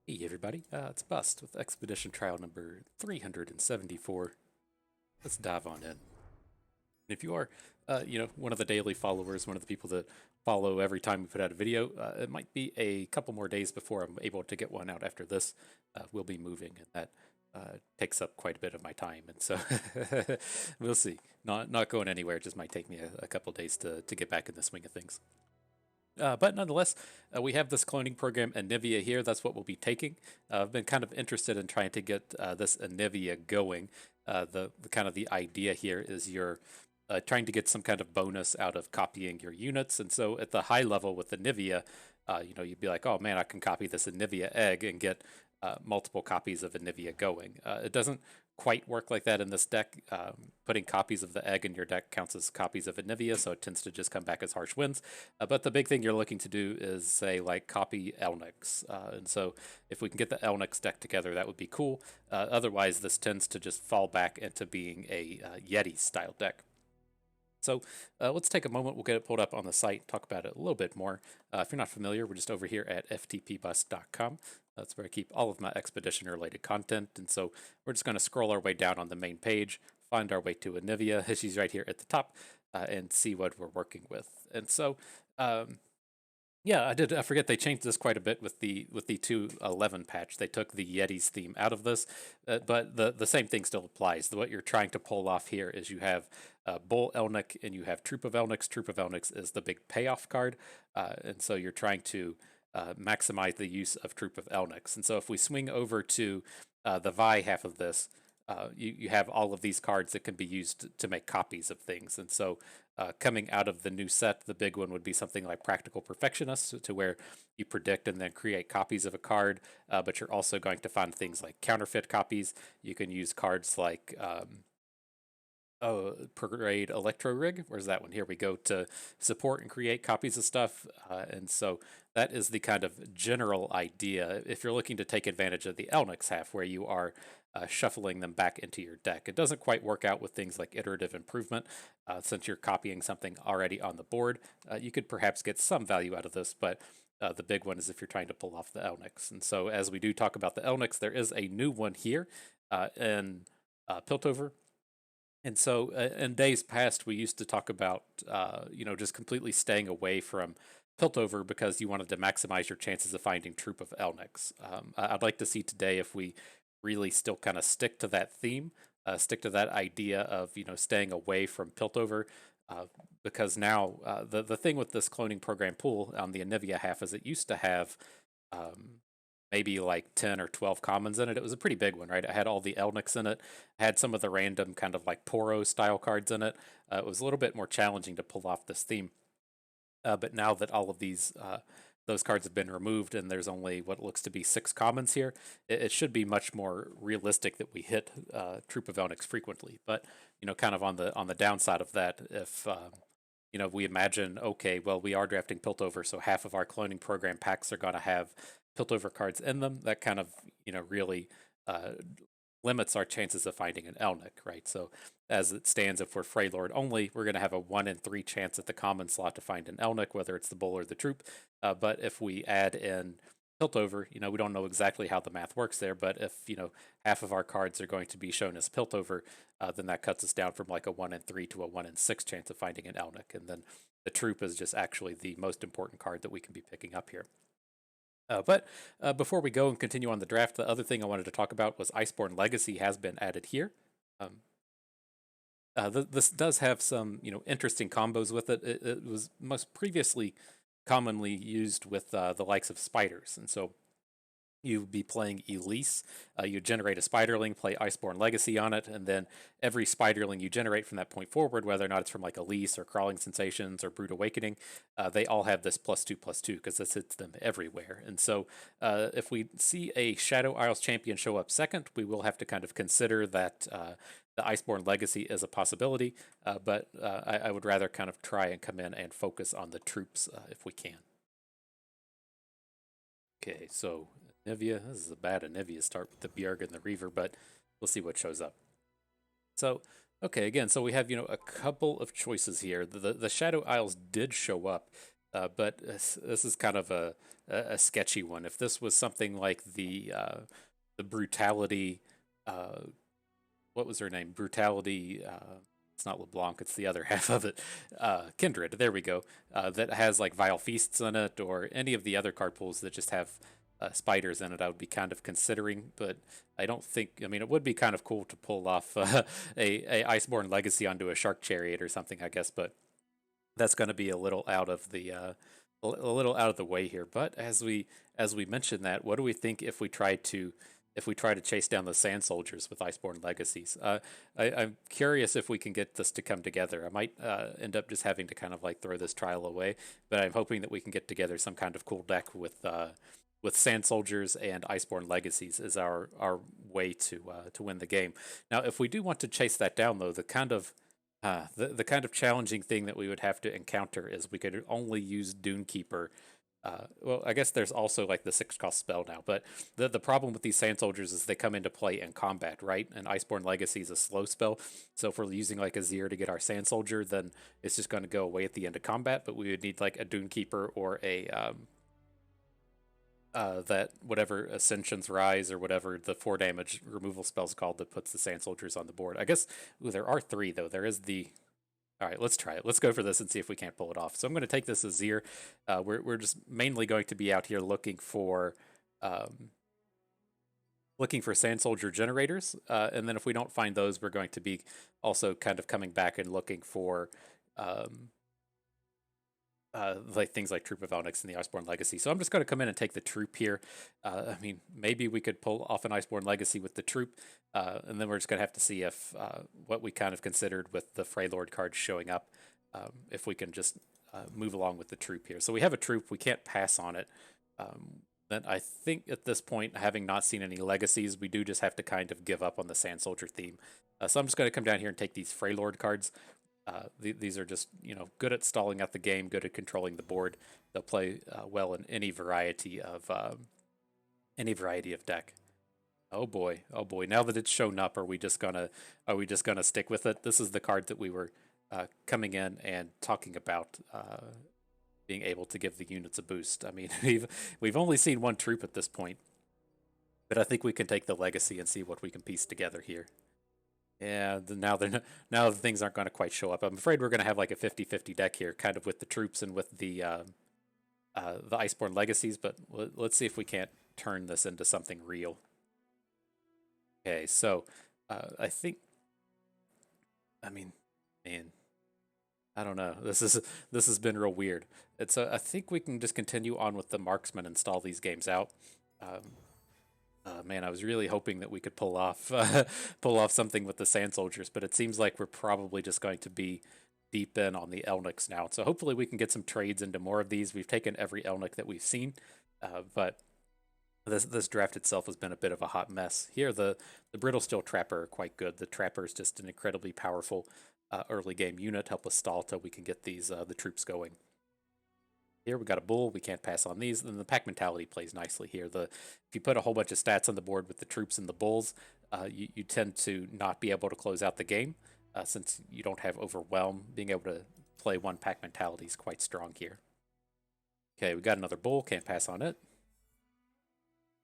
Hey everybody, it's Bust with Expedition Trial number 374. Let's dive on in. If you are, one of the daily followers, one of the people that follow every time we put out a video, it might be a couple more days before I'm able to get one out after this. We'll be moving, and that takes up quite a bit of my time, and so we'll see. Not going anywhere. It just might take me a couple days to get back in the swing of things. But nonetheless, we have this cloning program Anivia here. That's what we'll be taking. I've been kind of interested in trying to get this Anivia going. The kind of the idea here is you're trying to get some kind of bonus out of copying your units. And so at the high level with Anivia, you'd be like, oh man, I can copy this Anivia egg and get multiple copies of Anivia going. It doesn't quite work like that in this deck. Putting copies of the egg in your deck counts as copies of Anivia, so it tends to just come back as harsh wins. But the big thing you're looking to do is, say, like copy Elnuks. And so if we can get the Elnuks deck together, that would be cool. Otherwise, this tends to just fall back into being a Yeti style deck. So let's take a moment. We'll get it pulled up on the site, talk about it a little bit more. If you're not familiar, we're just over here at ftpbus.com. That's where I keep all of my expedition related content. And so we're just going to scroll our way down on the main page, find our way to Anivia. She's right here at the top, and see what we're working with. And so yeah, I forget they changed this quite a bit with the 2.11 patch. They took the Yeti's theme out of this, but the same thing still applies. What you're trying to pull off here is you have Bull Elnuk and you have Troop of Elnuks. Troop of Elnuks is the big payoff card, and so you're trying to maximize the use of Troop of Elnuks. And so if we swing over to the Vi half of this, you have all of these cards that can be used to make copies of things. And so coming out of the new set, the big one would be something like Practical Perfectionist, to where you predict and then create copies of a card, but you're also going to find things like counterfeit copies. You can use cards like Parade Electro Rig. Where's that one? Here we go to support and create copies of stuff. And so that is the kind of general idea. If you're looking to take advantage of the Elnuks half, where you are shuffling them back into your deck, it doesn't quite work out with things like iterative improvement. Since you're copying something already on the board, you could perhaps get some value out of this, but the big one is if you're trying to pull off the Elnuks. And so as we do talk about the Elnuks, there is a new one here in Piltover. And so, in days past, we used to talk about, just completely staying away from Piltover because you wanted to maximize your chances of finding Troop of Elnuks. I'd like to see today if we really still kind of stick to that theme, stick to that idea of staying away from Piltover, because now the thing with this cloning program pool on the Anivia half is it used to have um, maybe like 10 or 12 commons in it. It was a pretty big one, right? It had all the Elniks in it, had some of the random kind of like Poro style cards in it. It was a little bit more challenging to pull off this theme. But now that all of those cards have been removed and there's only what looks to be 6 commons here, it should be much more realistic that we hit Troop of Elniks frequently. But, kind of on the downside of that, if we imagine, okay, well, we are drafting Piltover, so half of our cloning program packs are going to have Piltover cards in them. That kind of, really uh, limits our chances of finding an Elnuk, right? So as it stands, if we're Freylord only, we're going to have a 1 in 3 chance at the common slot to find an Elnuk, whether it's the Bull or the Troop. But if we add in Piltover, we don't know exactly how the math works there, but if, half of our cards are going to be shown as Piltover, then that cuts us down from like a 1 in 3 to a 1 in 6 chance of finding an Elnuk. And then the Troop is just actually the most important card that we can be picking up here. But before we go and continue on the draft, the other thing I wanted to talk about was Iceborne Legacy has been added here. Um, this does have some, interesting combos with it. It was most previously commonly used with the likes of spiders, and so you'd be playing Elise. You generate a Spiderling, play Iceborne Legacy on it, and then every Spiderling you generate from that point forward, whether or not it's from like Elise or Crawling Sensations or Brute Awakening, they all have this +2/+2 because this hits them everywhere. And so if we see a Shadow Isles champion show up second, we will have to kind of consider that the Iceborne Legacy is a possibility, but I would rather kind of try and come in and focus on the troops if we can. Okay, so Anivia. This is a bad Anivia start with the Bjerg and the Reaver, but we'll see what shows up. So, okay, again, so we have, a couple of choices here. The Shadow Isles did show up but this is kind of a sketchy one. If this was something like the brutality, uh, what was her name? Brutality. It's not LeBlanc. It's the other half of it. Kindred. There we go. That has like Vile Feasts in it, or any of the other card pools that just have spiders in it. I would be kind of considering, but I don't think. I mean, it would be kind of cool to pull off a Iceborne Legacy onto a Shark Chariot or something, I guess. But that's going to be a little out of the a little out of the way here. But as we mentioned that, what do we think if we try to chase down the Sand Soldiers with Iceborne Legacies? I'm curious if we can get this to come together. I might end up just having to kind of like throw this trial away, but I'm hoping that we can get together some kind of cool deck with Sand Soldiers and Iceborne Legacies as our way to win the game. Now, if we do want to chase that down, though, the kind of challenging thing that we would have to encounter is we could only use Dunekeeper. Well, I guess there's also like the 6-cost spell now, but the problem with these Sand Soldiers is they come into play in combat, right? And Iceborne Legacy is a slow spell, so if we're using like Azir to get our Sand Soldier, then it's just going to go away at the end of combat. But we would need like a Dunekeeper or a that whatever Ascension's Rise or whatever the 4 damage removal spell's called that puts the Sand Soldiers on the board. I guess there are 3 though. There is the All right, let's try it. Let's go for this and see if we can't pull it off. So I'm going to take this Azir. We're just mainly going to be out here um, looking for Sand Soldier generators, and then if we don't find those, we're going to be also kind of coming back and looking for um, like things like Troop of Elnuks and the Iceborne Legacy. So I'm just going to come in and take the Troop here. I mean, maybe we could pull off an Iceborne Legacy with the Troop, and then we're just going to have to see if what we kind of considered with the Freylord card showing up, if we can just move along with the Troop here. So we have a Troop. We can't pass on it. Then I think at this point, having not seen any legacies, we do just have to kind of give up on the Sand Soldier theme. So I'm just going to come down here and take these Freylord cards. These are just, good at stalling out the game, good at controlling the board. They'll play well in any variety of deck. Oh boy, oh boy! Now that it's shown up, are we just gonna stick with it? This is the card that we were coming in and talking about being able to give the units a boost. I mean, we've only seen one troop at this point, but I think we can take the legacy and see what we can piece together here. Yeah, now the things aren't going to quite show up. I'm afraid we're going to have like a 50-50 deck here, kind of with the troops and with the Iceborne Legacies, but let's see if we can't turn this into something real. Okay, so I think, I mean, man, I don't know. This has been real weird. I think we can just continue on with the marksman and stall these games out. Man, I was really hoping that we could pull off pull off something with the Sand Soldiers, but it seems like we're probably just going to be deep in on the Elnuks now. So hopefully we can get some trades into more of these. We've taken every Elnuk that we've seen, but this draft itself has been a bit of a hot mess. Here, the Brittle Steel Trapper are quite good. The Trapper is just an incredibly powerful early game unit. Help us stall till we can get these the troops going. Here we got a bull. We can't pass on these. Then the pack mentality plays nicely here. If you put a whole bunch of stats on the board with the troops and the bulls, you tend to not be able to close out the game since you don't have overwhelm. Being able to play one pack mentality is quite strong here. Okay, we got another bull. Can't pass on it.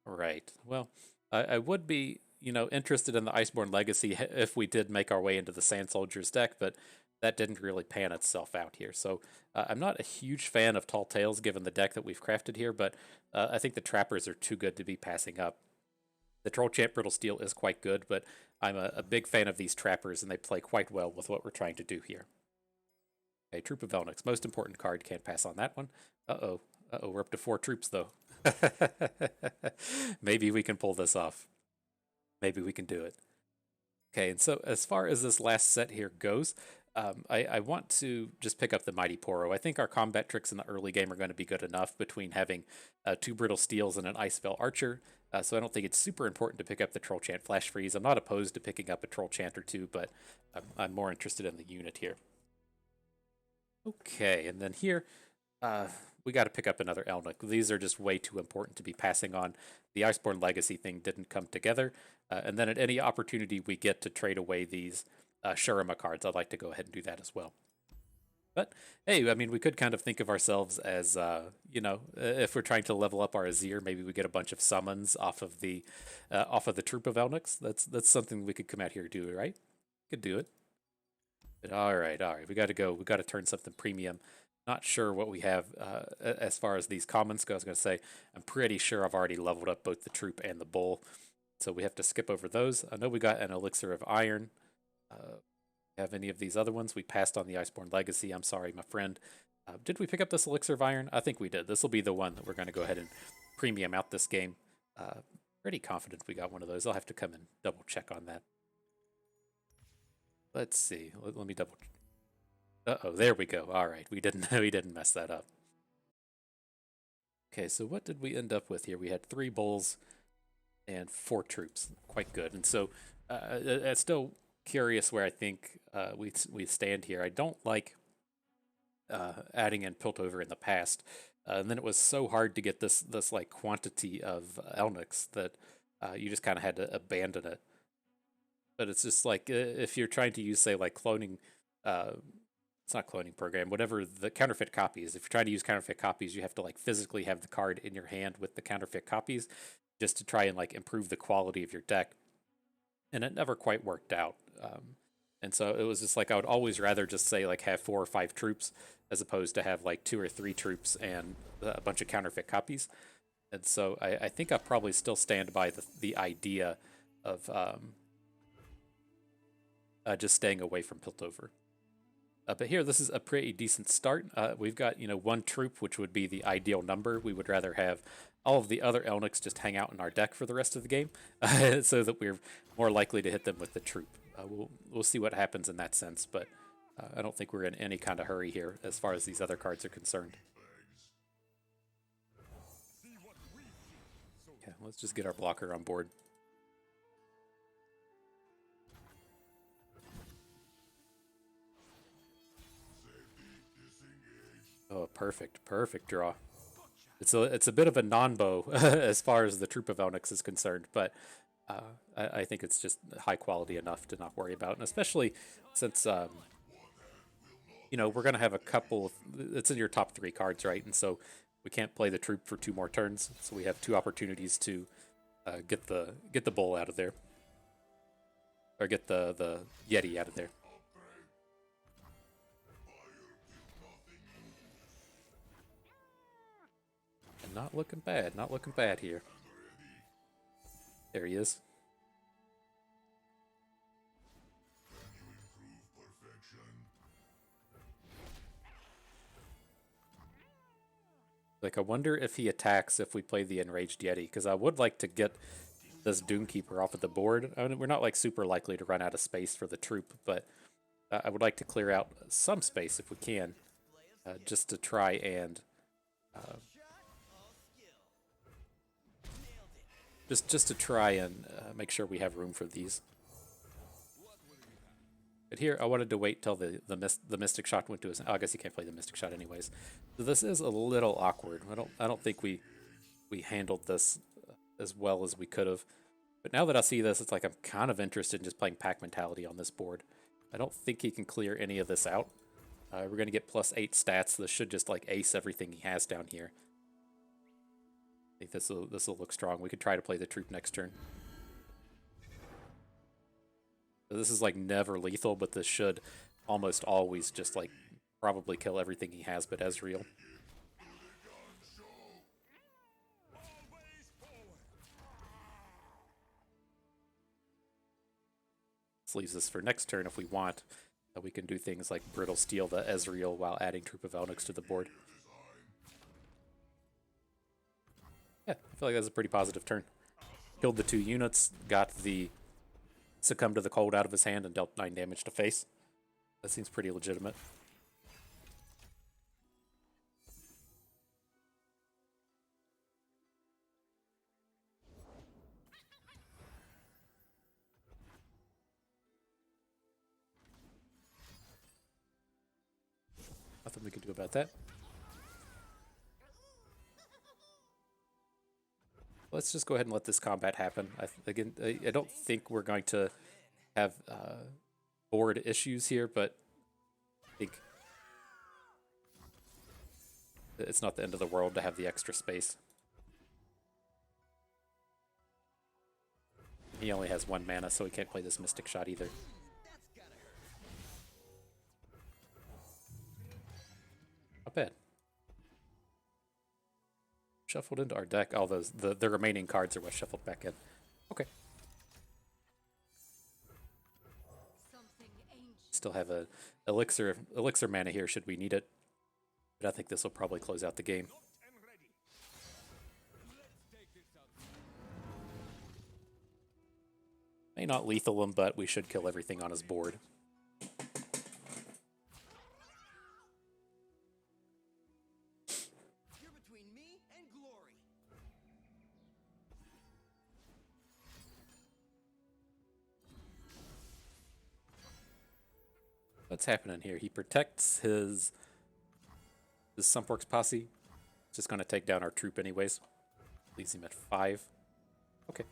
All right. Well, I would be interested in the Iceborne Legacy if we did make our way into the Sand Soldiers deck, but that didn't really pan itself out here. So I'm not a huge fan of Tall Tales given the deck that we've crafted here, but I think the Trappers are too good to be passing up. The Troll Champ Brittle Steel is quite good, but I'm a big fan of these Trappers, and they play quite well with what we're trying to do here. Okay, Troop of Elnuks, most important card, can't pass on that one. Uh-oh, we're up to 4 troops, though. Maybe we can pull this off. Maybe we can do it. Okay, and so as far as this last set here goes, I want to just pick up the Mighty Poro. I think our combat tricks in the early game are going to be good enough between having 2 Brittle Steels and an Icevale Archer, so I don't think it's super important to pick up the Troll Chant Flash Freeze. I'm not opposed to picking up a Troll Chant or 2, but I'm more interested in the unit here. Okay, and then here, we got to pick up another Elnuk. These are just way too important to be passing on. The Iceborne Legacy thing didn't come together, and then at any opportunity we get to trade away these Shurima cards, I'd like to go ahead and do that as well. But hey, I mean, we could kind of think of ourselves as, if we're trying to level up our Azir, maybe we get a bunch of summons off of the troop of Elnuks. That's something we could come out here and do, right? Could do it. But all right, all right. We got to go. We got to turn something premium. Not sure what we have as far as these commons go. I was going to say, I'm pretty sure I've already leveled up both the troop and the bull. So we have to skip over those. I know we got an elixir of iron. Have any of these other ones? We passed on the Iceborne Legacy. I'm sorry, my friend. Did we pick up this elixir of iron? I think we did. This will be the one that we're going to go ahead and premium out this game. Pretty confident we got one of those. I'll have to come and double check on that. Let's see. Let me double. Uh-oh, there we go. All right, we didn't mess that up. Okay, so what did we end up with here? We had 3 bulls and 4 troops. Quite good. And so, I'm still curious where I think we stand here. I don't like adding in Piltover in the past. And then it was so hard to get this like quantity of Elnuks that you just kind of had to abandon it. But it's just like if you're trying to use, say, like cloning, it's not cloning program, whatever the counterfeit copies. If you're trying to use counterfeit copies, you have to like physically have the card in your hand with the counterfeit copies, just to try and like improve the quality of your deck. And it never quite worked out. And so it was just like I would always rather just say like have 4 or 5 troops as opposed to have like 2 or 3 troops and a bunch of counterfeit copies. And so I think I probably still stand by the idea of just staying away from Piltover. But here, this is a pretty decent start. We've got, 1 troop, which would be the ideal number. We would rather have all of the other Elnuks just hang out in our deck for the rest of the game, so that we're more likely to hit them with the troop. We'll see what happens in that sense, but I don't think we're in any kind of hurry here as far as these other cards are concerned. Okay, let's just get our blocker on board. Oh, perfect draw. It's a bit of a non-bow as far as the troop of Elnuks is concerned, but I think it's just high quality enough to not worry about, and especially since we're gonna have a couple. It's in your top 3 cards, right? And so we can't play the troop for 2 more turns, so we have 2 opportunities to get the bull out of there, or get the Yeti out of there. Not looking bad. Not looking bad here. There he is. Like, I wonder if he attacks if we play the Enraged Yeti, because I would like to get this Doomkeeper off of the board. I mean, we're not like super likely to run out of space for the troop, but I would like to clear out some space if we can, just to try and just to try and make sure we have room for these. But here, I wanted to wait till the Mystic Shot went to his. Oh, I guess he can't play the Mystic Shot anyways. So this is a little awkward. I don't think we handled this as well as we could have. But now that I see this, it's like I'm kind of interested in just playing Pack Mentality on this board. I don't think he can clear any of this out. We're going to get +8 stats. This should just like ace everything he has down here. I think this will look strong. We could try to play the troop next turn. So this is like never lethal, but this should almost always just like probably kill everything he has but Ezreal. This leaves us for next turn if we want. We can do things like Brittle Steel the Ezreal while adding Troop of Elnuks to the board. Yeah, I feel like that's a pretty positive turn. Killed the 2 units, got the Succumb to the Cold out of his hand, and dealt 9 damage to face. That seems pretty legitimate. Nothing we can do about that. Let's just go ahead and let this combat happen. I don't think we're going to have board issues here, but I think It's not the end of the world to have the extra space. He only has 1 mana, so he can't play this Mystic Shot either. Not bad. Shuffled into our deck. All those the remaining cards are what shuffled back in. Okay. Still have a elixir mana here should we need it. But I think this will probably close out the game. May not lethal him, but we should kill everything on his board. What's happening here? He protects his Sumpworks posse. Just going to take down our troop anyways. Leaves him at 5. Okay.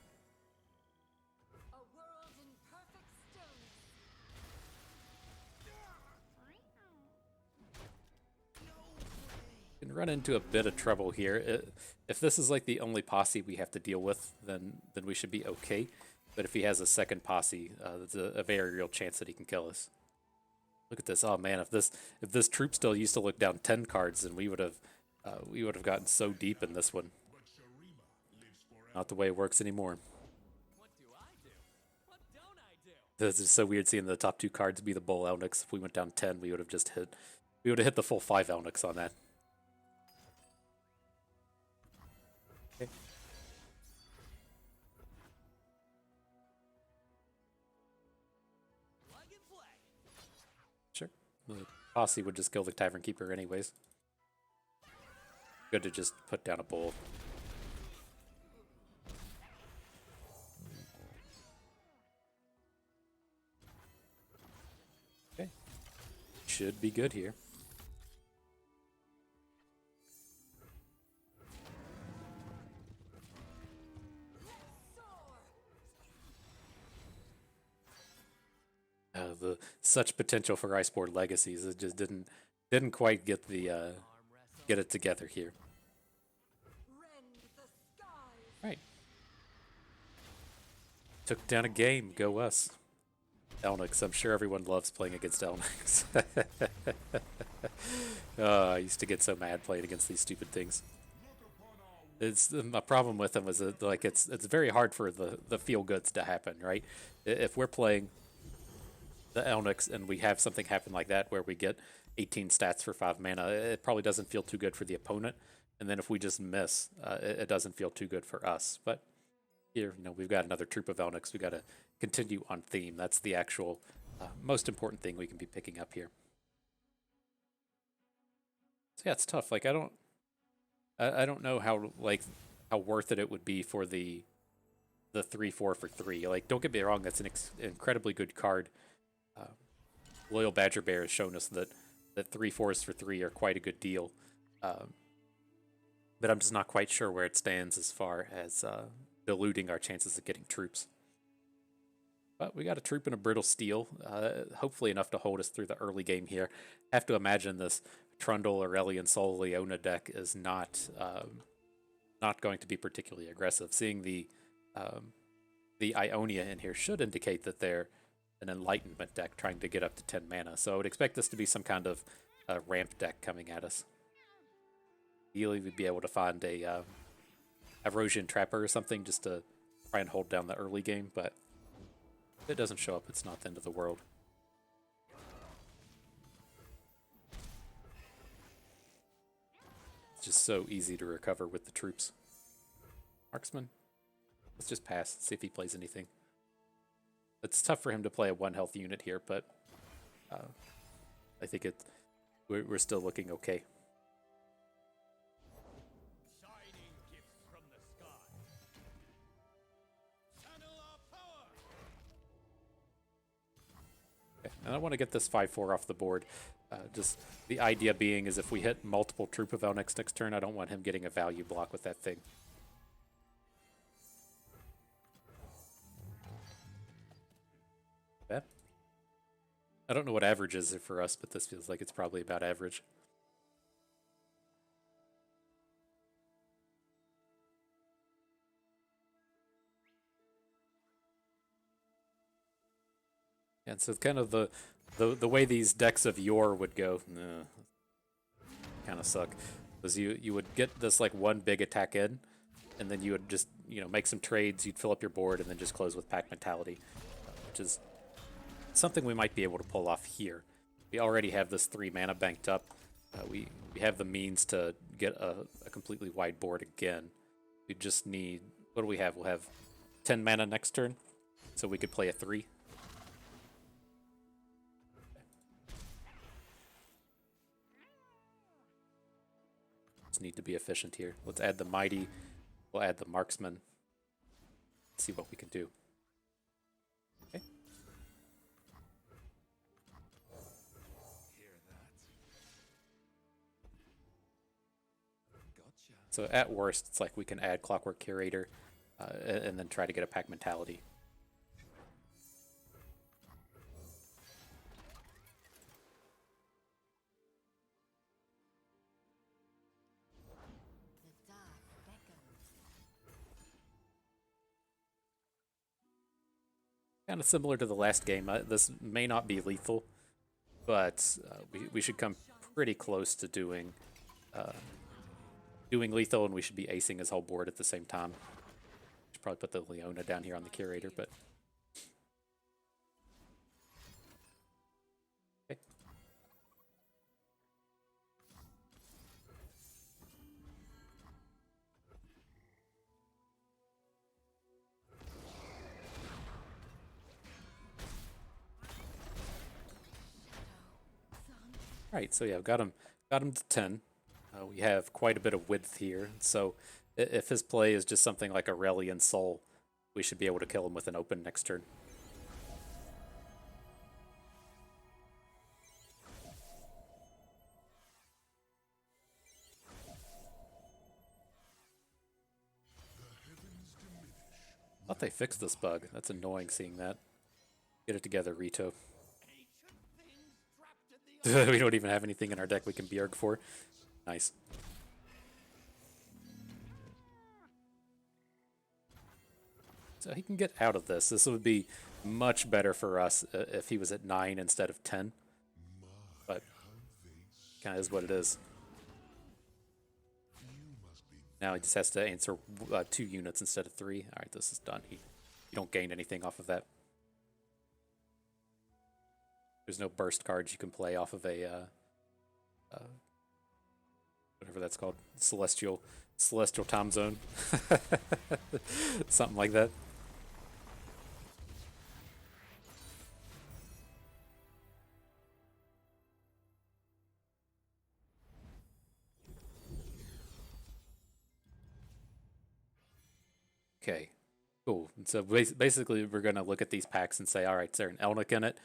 Can run into a bit of trouble here. If this is like the only posse we have to deal with, then we should be okay. But if he has a second posse, there's a very real chance that he can kill us. Look at this! Oh man, if this troop still used to look down 10 cards, then we would have gotten so deep in this one. Not the way it works anymore. What do I do? What don't I do? This is so weird seeing the top 2 cards be the Bull Elnuks. If we went down 10, we would have just hit. We would have hit the full 5 Elnuks on that. Okay. Sure. The posse would just kill the Tavern Keeper anyways. Good to just put down a bull. Okay. Should be good here. The such potential for Iceborne Legacies, it just didn't quite get the get it together here. Right. Took down a game. Go us. Elnuks. I'm sure everyone loves playing against Elnuks. I used to get so mad playing against these stupid things. It's my problem with them is that like it's very hard for the feel goods to happen, right? If we're playing the Elnuks and we have something happen like that where we get 18 stats for 5 mana, it probably doesn't feel too good for the opponent. And then if we just miss, it doesn't feel too good for us. But here, we've got another troop of Elnuks. We've got to continue on theme. That's the actual most important thing we can be picking up here. So yeah, it's tough. Like I don't know how worth it would be for the 3/4 for 3. Like don't get me wrong, that's an incredibly good card. Loyal Badger Bear has shown us that 3/4s for 3 are quite a good deal. But I'm just not quite sure where it stands as far as diluting our chances of getting troops. But we got a troop and a Brittle Steel, hopefully enough to hold us through the early game here. Have to imagine this Trundle, Aurelion Sol, Leona deck is not going to be particularly aggressive. Seeing the Ionia in here should indicate that they're an Enlightenment deck trying to get up to 10 mana. So I would expect this to be some kind of ramp deck coming at us. Ideally, we'd be able to find a Erosion Trapper or something just to try and hold down the early game, but if it doesn't show up, it's not the end of the world. It's just so easy to recover with the troops. Marksman? Let's just pass, see if he plays anything. It's tough for him to play a 1 health unit here, but I think we're still looking okay. Shining gifts from the sky. Channel our power. Okay. And I want to get this 5/4 off the board. Just the idea being is if we hit multiple Troop of Elnuks next turn, I don't want him getting a value block with that thing. Okay. I don't know what average is for us, but this feels like it's probably about average. And so kind of the way these decks of yore would go, kind of suck. Because you would get this like one big attack in, and then you would just make some trades, you'd fill up your board, and then just close with pack mentality, which is something we might be able to pull off here. We already have this 3 mana banked up. We have the means to get a completely wide board again. We just need, what do we have? We'll have 10 mana next turn, so we could play a 3. Just need to be efficient here. Let's add the Mighty. We'll add the Marksman. Let's see what we can do. Okay. So at worst, it's like we can add Clockwork Curator and then try to get a pack mentality. Kind of similar to the last game. This may not be lethal, but we should come pretty close to doing lethal, and we should be acing his whole board at the same time. Should probably put the Leona down here on the Curator, but okay. Right, so yeah, I've got him to 10. We have quite a bit of width here, so if his play is just something like Aurelian Soul, we should be able to kill him with an open next turn. Thought they fixed this bug. That's annoying seeing that. Get it together, Rito. We don't even have anything in our deck we can Bjerg for. Nice. So he can get out of this. This would be much better for us if he was at 9 instead of 10. But kind of is what it is. Now he just has to answer 2 units instead of 3. Alright, this is done. You don't gain anything off of that. There's no burst cards you can play off of a whatever that's called, celestial time zone, something like that. Okay, cool. So basically, we're gonna look at these packs and say, all right, is there an Elnuk in it?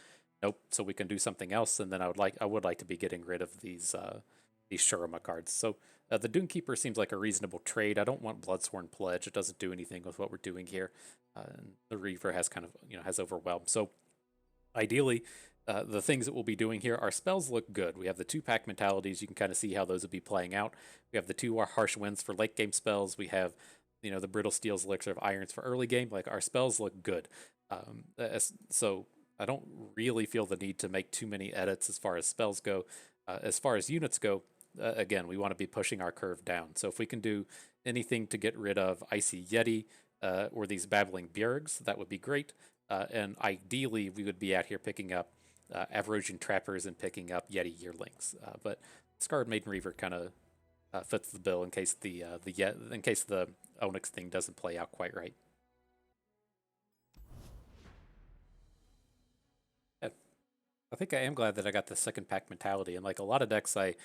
Nope. So we can do something else, and then I would like to be getting rid of these Shurima cards. So the Dunekeeper seems like a reasonable trade. I don't want Bloodsworn Pledge. It doesn't do anything with what we're doing here. And the Reaver has kind of has overwhelmed. So ideally, the things that we'll be doing here, our spells look good. We have the 2 pack mentalities. You can kind of see how those would be playing out. We have the 2 harsh winds for late game spells. We have the Brittle Steel's Elixir of Irons for early game. Like, our spells look good. So I don't really feel the need to make too many edits as far as spells go. As far as units go, again, we want to be pushing our curve down. So if we can do anything to get rid of Icy Yeti or these Babbling Bjergs, that would be great. And ideally, we would be out here picking up Avarosian Trappers and picking up Yeti Yearlings. But Scarred Maiden Reaver kind of fits the bill in case the Elnuks thing doesn't play out quite right. I think I am glad that I got the second pack mentality. And like a lot of decks, I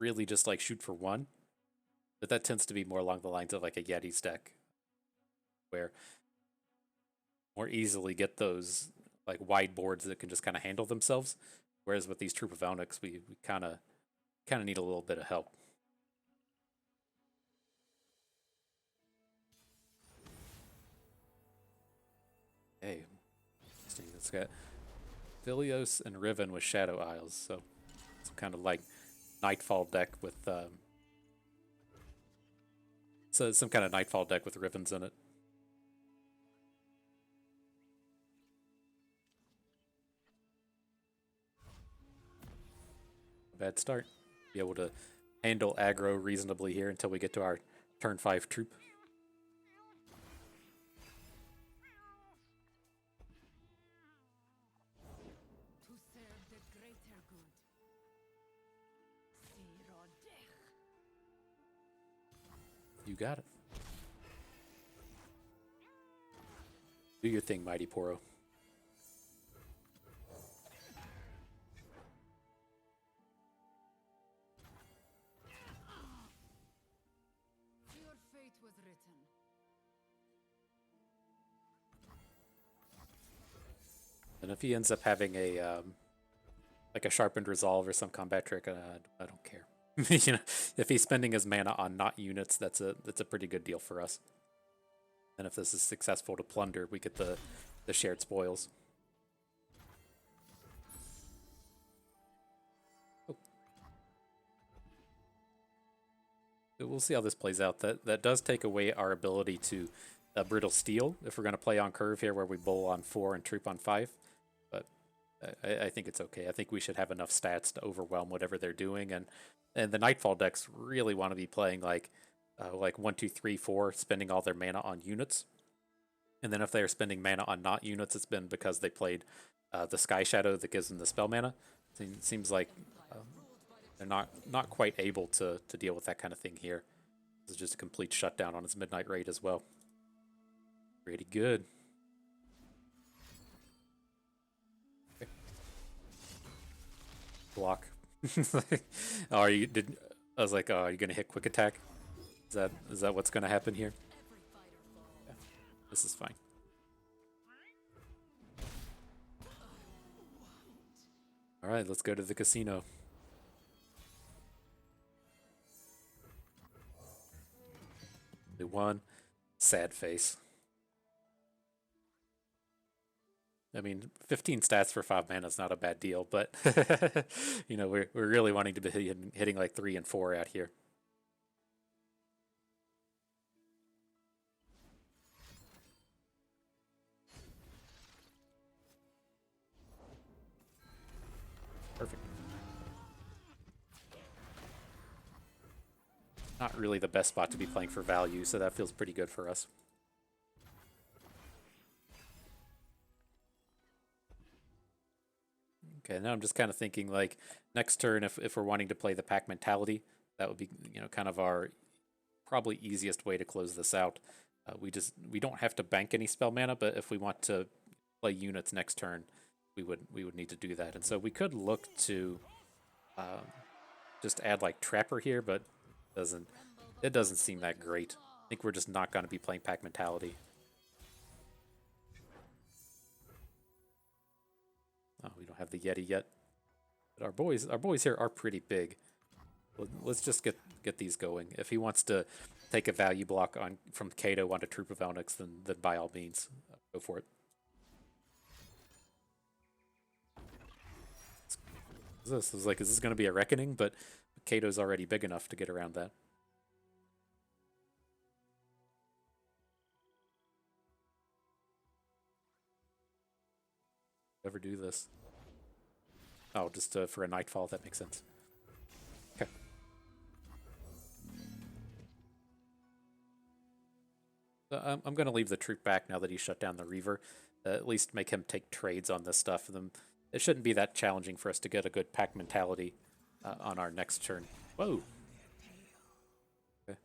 really just like shoot for 1, but that tends to be more along the lines of like a Yeti's deck, where more easily get those like wide boards that can just kind of handle themselves. Whereas with these Troop of Elnuks, we kind of need a little bit of help. Hey, let's get Philios and Riven with Shadow Isles, so it's kind of like Nightfall deck with so some kind of Nightfall deck with Rivens in it. bad start. Be able to handle aggro reasonably here until we get to our turn 5 troop. To serve the greater good. You got it. Do your thing, Mighty Poro. Your fate was written. And if he ends up having a like a sharpened resolve or some combat trick, I don't care. You know, if he's spending his mana on not units, that's a pretty good deal for us. And if this is successful to plunder, we get the shared spoils. Oh. We'll see how this plays out. That does take away our ability to brittle steel if we're going to play on curve here, where we bowl on 4 and troop on 5. But I think it's okay. I think we should have enough stats to overwhelm whatever they're doing, and the Nightfall decks really want to be playing like 1, 2, 3, 4, spending all their mana on units. And then if they're spending mana on not units, it's been because they played the Sky Shadow that gives them the spell mana. It seems like they're not quite able to deal with that kind of thing here. This is just a complete shutdown on his Midnight Raid as well. Pretty good. Okay. Block. Oh, I was like, oh, are you gonna hit quick attack? Is that what's gonna happen here? Yeah, this is fine. All right, let's go to the casino. The one sad face. I mean, 15 stats for 5 mana is not a bad deal, but you know, we're really wanting to be hitting like 3 and 4 out here. Perfect. Not really the best spot to be playing for value, so that feels pretty good for us. Okay, now I'm just kind of thinking like next turn, if we're wanting to play the pack mentality, that would be, you know, kind of our probably easiest way to close this out. We don't have to bank any spell mana, but if we want to play units next turn, we would need to do that. And so we could look to just add like Trapper here, but it doesn't seem that great. I think we're just not going to be playing pack mentality. Oh, we don't have the Yeti yet. But our boys here are pretty big. Let's just get these going. If he wants to take a value block on from Kato onto Troop of Elnuks, then by all means, go for it. This is like, is this going to be a reckoning? But Kato's already big enough to get around that. Ever do this? Oh, just for a Nightfall, that makes sense. Okay. I'm going to leave the troop back now that he shut down the Reaver. At least make him take trades on this stuff. It shouldn't be that challenging for us to get a good pack mentality on our next turn. Whoa. Okay.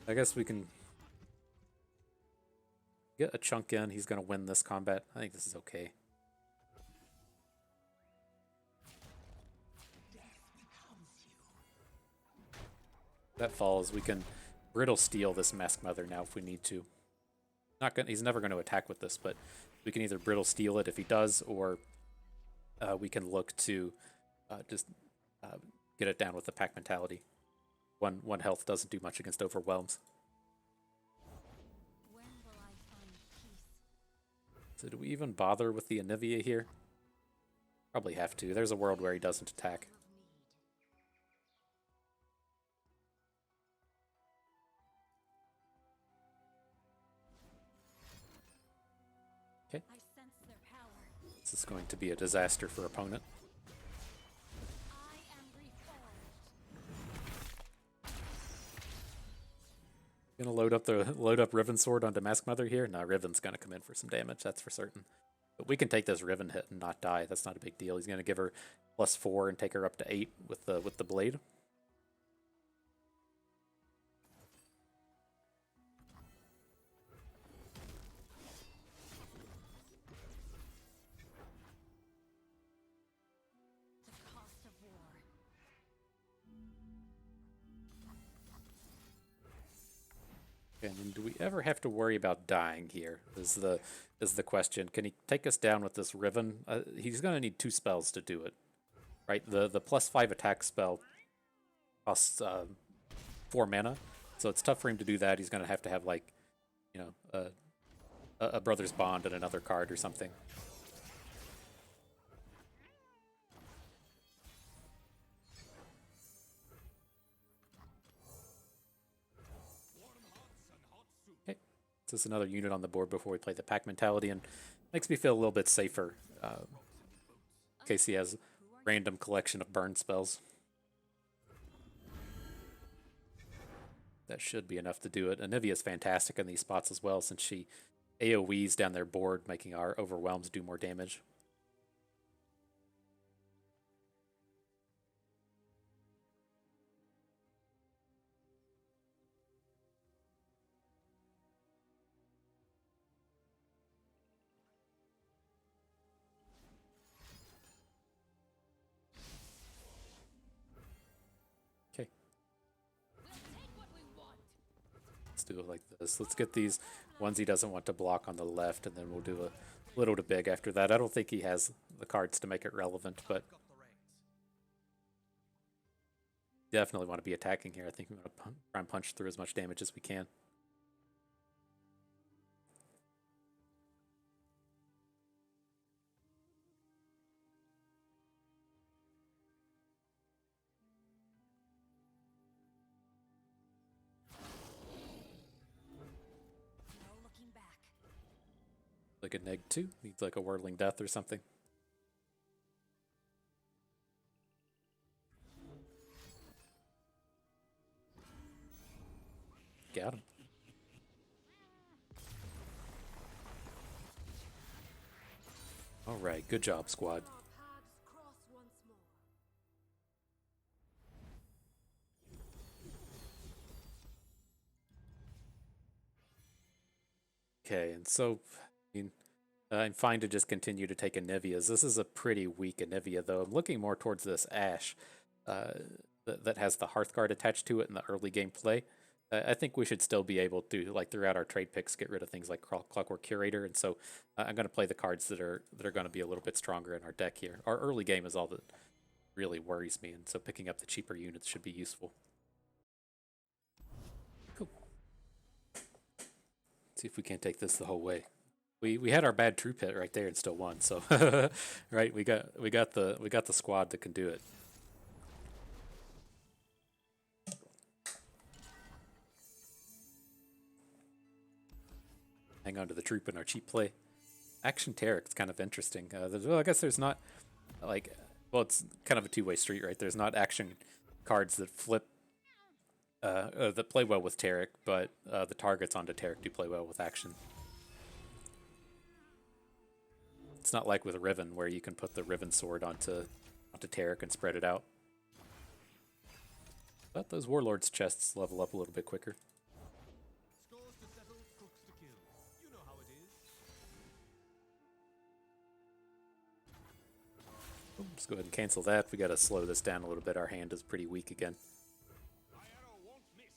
I guess we can get a chunk in. He's going to win this combat. I think this is okay. That falls. We can brittle steel this Mask Mother now if we need to. He's never going to attack with this, but we can either brittle steel it if he does, or we can look to just get it down with the pack mentality. One health doesn't do much against overwhelms. When will I find peace? So do we even bother with the Anivia here? Probably have to. There's a world where he doesn't attack. Okay. I sense their power. This is going to be a disaster for opponent. load up Riven Sword onto Mask Mother here. Now Riven's gonna come in for some damage, that's for certain. But we can take this Riven hit and not die. That's not a big deal. He's gonna give her +4 and take her up to 8 with the blade. The cost of war. And then do we ever have to worry about dying here? Is the question. Can he take us down with this Riven? He's going to need 2 spells to do it, right? The +5 attack spell costs 4 mana, so it's tough for him to do that. He's going to have like, you know, a Brother's Bond and another card or something. This is another unit on the board before we play the pack mentality, and makes me feel a little bit safer in case he has random collection of burn spells. That should be enough to do it. Anivia is fantastic in these spots as well, since she AoEs down their board, making our overwhelms do more damage. Let's do it like this. Let's get these ones he doesn't want to block on the left, and then we'll do a little to big after that. I don't think he has the cards to make it relevant, but definitely want to be attacking here. I think we want to try and punch through as much damage as we can. Like a -2, needs like a Whirling Death or something. Got him. All right, good job, squad. Okay, and so I'm fine to just continue to take Anivia's. This is a pretty weak Anivia, though. I'm looking more towards this Ashe that has the Hearthguard attached to it in the early game play. I think we should still be able to, like throughout our trade picks, get rid of things like Clockwork Curator, and so I'm going to play the cards that are going to be a little bit stronger in our deck here. Our early game is all that really worries me, and so picking up the cheaper units should be useful. Cool. See if we can't take this the whole way. We had our bad True Pit right there and still won. So right, we got the squad that can do it. Hang on to the troop in our cheap play. Action Tarek's kind of interesting. Well, I guess there's not like, well, it's kind of a two-way street, right? There's not action cards that flip that play well with Tarek, but the targets onto Tarek do play well with action. It's not like with Riven, where you can put the Riven sword onto Tarek and spread it out. But those Warlords chests level up a little bit quicker. Scores to settle, crooks to kill. You know how it is. Let's go ahead and cancel that. We got to slow this down a little bit. Our hand is pretty weak again. My arrow won't miss.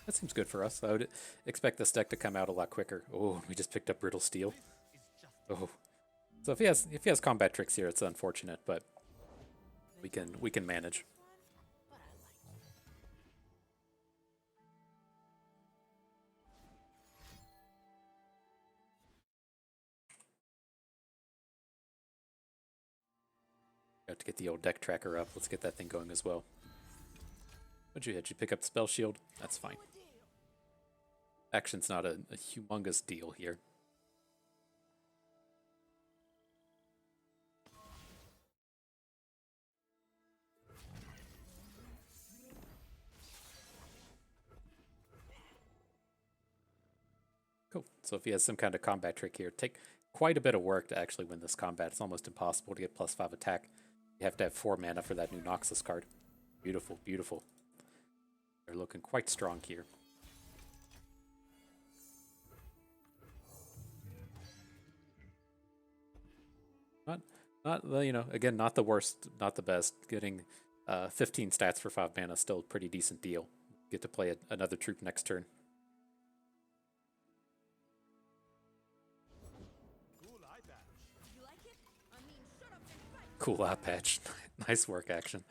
That seems good for us. I would expect this deck to come out a lot quicker. Oh, we just picked up Brittle Steel. Oh, so if he has combat tricks here, it's unfortunate, but we can manage. Got to get the old deck tracker up. Let's get that thing going as well. What'd you hit? Did you pick up the Spell Shield? That's fine. action's not a humongous deal here. Cool. So if he has some kind of combat trick here, take quite a bit of work to actually win this combat. It's almost impossible to get +5 attack. You have to have 4 mana for that new Noxus card. Beautiful, beautiful. They're looking quite strong here. Not you know, again, not the worst, not the best. Getting 15 stats for 5 mana is still a pretty decent deal. Get to play another troop next turn. You like it? I mean, shut up and fight. Cool eye patch. Nice work, action.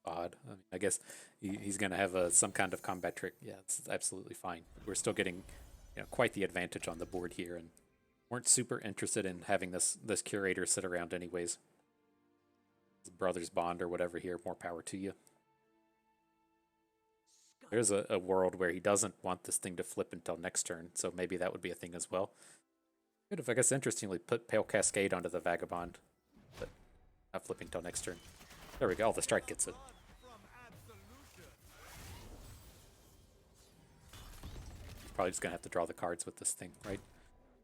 Odd. I mean, I guess he's going to have some kind of combat trick. Yeah, it's absolutely fine. We're still getting, you know, quite the advantage on the board here, and weren't super interested in having this curator sit around anyways. Brothers bond or whatever here. More power to you. There's a world where he doesn't want this thing to flip until next turn, so maybe that would be a thing as well. Could have, I guess, interestingly put Pale Cascade onto the Vagabond, but not flipping till next turn. There we go. Oh, the strike gets it. Probably just gonna have to draw the cards with this thing, right?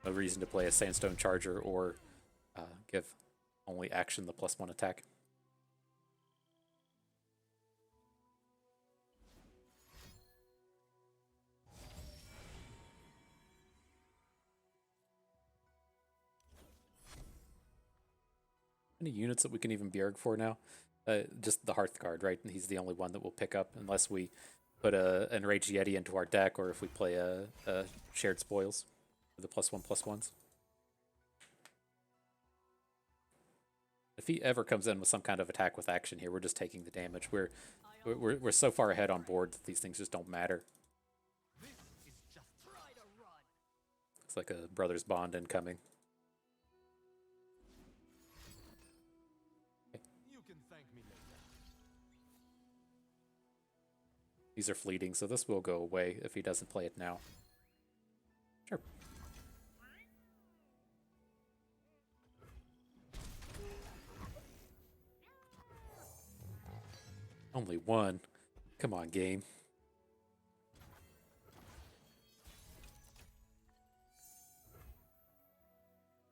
No reason to play a Sandstone Charger or give only action the +1 attack. Any units that we can even Bjerg for now? Just the Hearth card, right? And he's the only one that we'll pick up unless we put a Enraged Yeti into our deck, or if we play a Shared Spoils for the +1/+1s. If he ever comes in with some kind of attack with action here, we're just taking the damage. We're so far ahead on board that these things just don't matter. Try to run. It's like a Brothers Bond incoming. You can thank me later. These are fleeting, so this will go away if he doesn't play it now. Sure. Only one. Come on, game.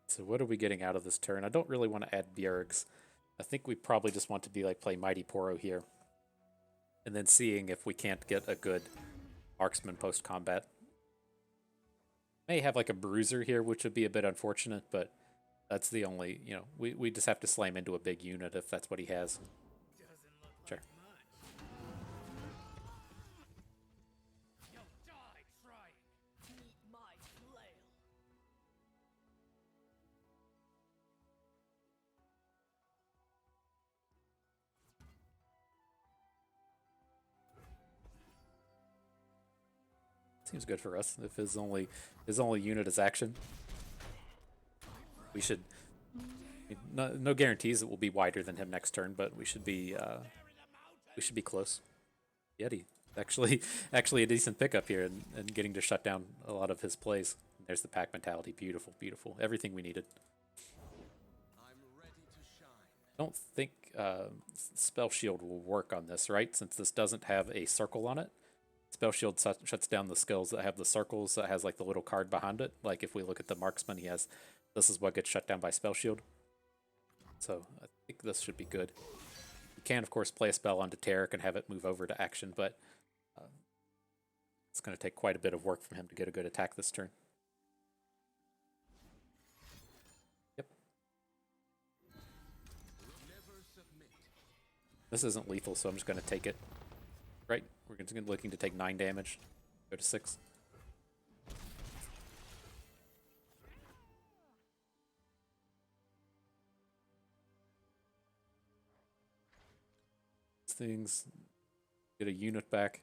So what are we getting out of this turn? I don't really want to add Bjergs. I think we probably just want to be like play Mighty Poro here. And then seeing if we can't get a good marksman post-combat. May have like a bruiser here, which would be a bit unfortunate, but that's the only, you know, we just have to slam into a big unit if that's what he has. Sure. You'll die trying. Meet my flail. Seems good for us. If his only unit is action, we should. No guarantees it will be wider than him next turn, but we should be close. Yeti, actually a decent pickup here, and getting to shut down a lot of his plays. There's the pack mentality. Beautiful, beautiful. Everything we needed. I'm ready to shine. Don't think Spell Shield will work on this, right? Since this doesn't have a circle on it. Spell Shield shuts down the skills that have the circles that has like the little card behind it. Like if we look at the marksman, he has, this is what gets shut down by Spell Shield. So I think this should be good. You can of course play a spell onto Tarek and have it move over to action, but it's going to take quite a bit of work from him to get a good attack this turn. Yep. Never submit. This isn't lethal, so I'm just going to take it. Right, we're just looking to take 9 damage. Go to 6. Things, get a unit back,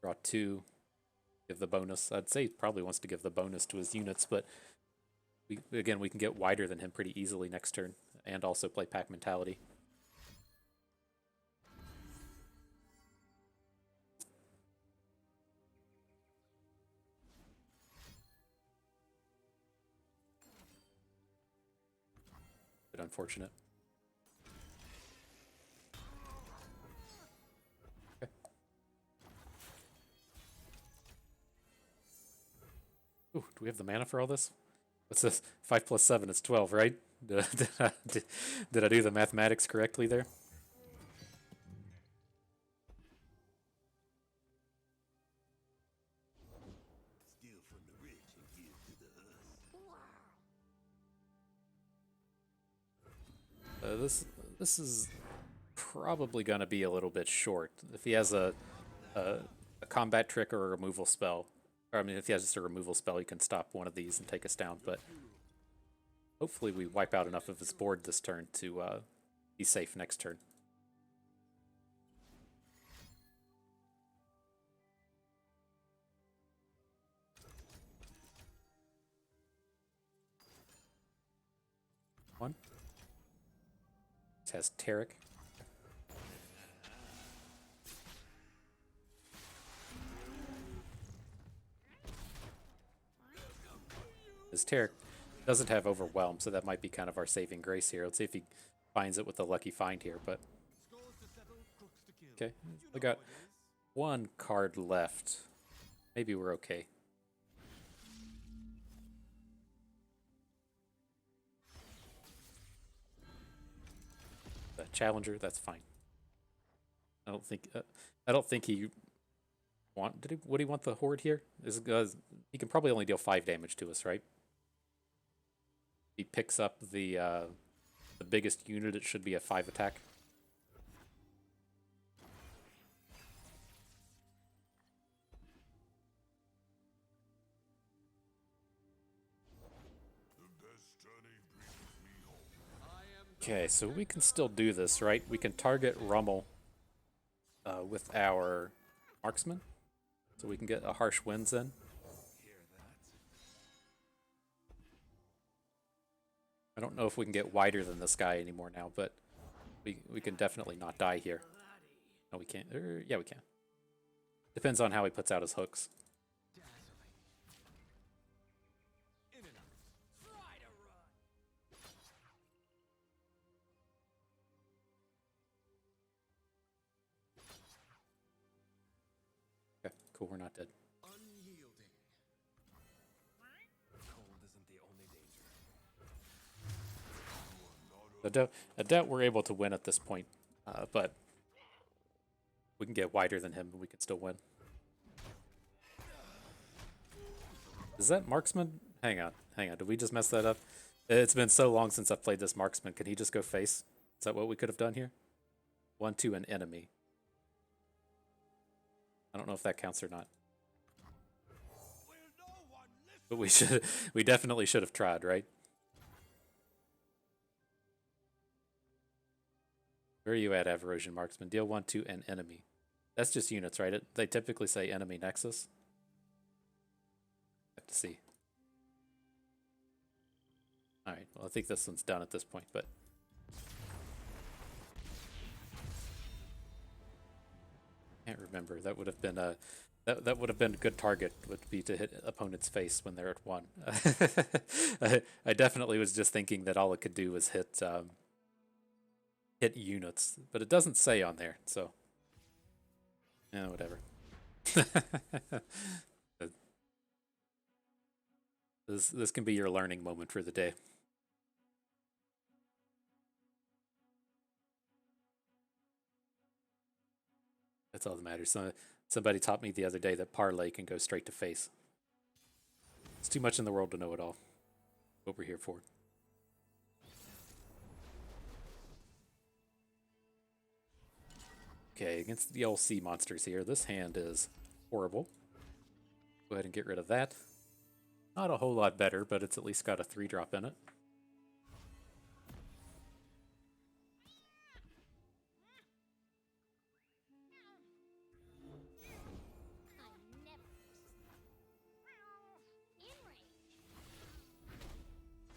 draw 2, give the bonus. I'd say he probably wants to give the bonus to his units, but Again, we can get wider than him pretty easily next turn, and also play pack mentality. Bit unfortunate. Okay. Ooh, do we have the mana for all this? What's this? 5 plus 7 is 12, right? Did I do the mathematics correctly there? Steal from the rich and give to the This is probably going to be a little bit short. If he has a combat trick or a removal spell, or I mean, if he has just a removal spell, he can stop one of these and take us down. But hopefully, we wipe out enough of his board this turn to be safe next turn. One. This has Tarek. His Tarek doesn't have Overwhelm, so that might be kind of our saving grace here. Let's see if he finds it with the lucky find here. But okay, we got one card left. Maybe we're okay. The Challenger, that's fine. I don't think he would he want the Horde here? He can probably only deal 5 damage to us, right? He picks up the biggest unit. It should be a 5 attack. Okay, so we can still do this, right? We can target Rummel with our Marksman, so we can get a Harsh Winds in. I don't know if we can get wider than this guy anymore now, but we can definitely not die here. No, we can't. Yeah, we can. Depends on how he puts out his hooks. Okay, cool, we're not dead. I doubt we're able to win at this point, but we can get wider than him and we can still win. Is that Marksman? Hang on. Did we just mess that up? It's been so long since I've played this Marksman. Can he just go face? Is that what we could have done here? 1/2 an enemy. I don't know if that counts or not. But we definitely should have tried, right? Where are you at, Averrosion Marksman? Deal 1/2 an enemy. That's just units, right? They typically say enemy nexus. Have to see. Alright, well I think this one's done at this point, but can't remember. That would have been a that would have been a good target, would be to hit opponent's face when they're at 1. I definitely was just thinking that all it could do was hit units, but it doesn't say on there, so yeah, whatever. This can be your learning moment for the day. That's all that matters. Somebody taught me the other day that parlay can go straight to face. It's too much in the world to know it all. What we're here for. Okay, against the old sea monsters here, this hand is horrible. Go ahead and get rid of that. Not a whole lot better, but it's at least got a 3-drop in it.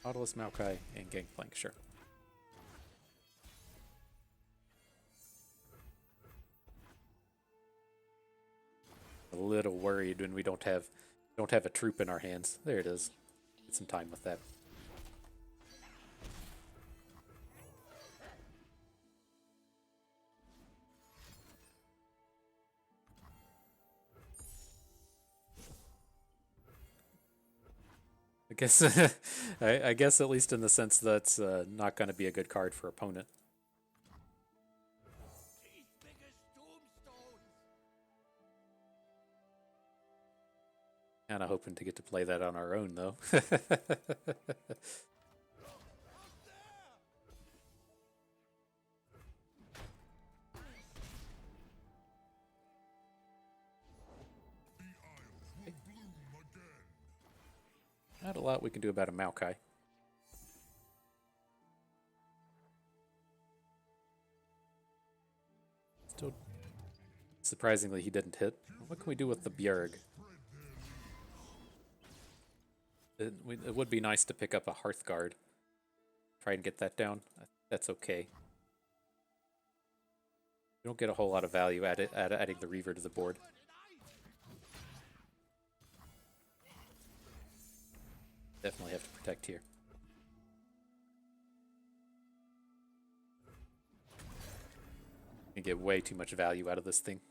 Nautilus, Maokai, and Gangplank, sure. A little worried when we don't have a troop in our hands. There it is. Get some time with that. I guess I guess at least in the sense that's not going to be a good card for opponent. He's big as tombstones. Kind of hoping to get to play that on our own though. Not a lot we can do about a Maokai. Still, surprisingly, he didn't hit. What can we do with the Bjerg? It would be nice to pick up a Hearthguard. Try and get that down. That's okay. We don't get a whole lot of value at adding the Reaver to the board. Definitely have to protect here. You get way too much value out of this thing.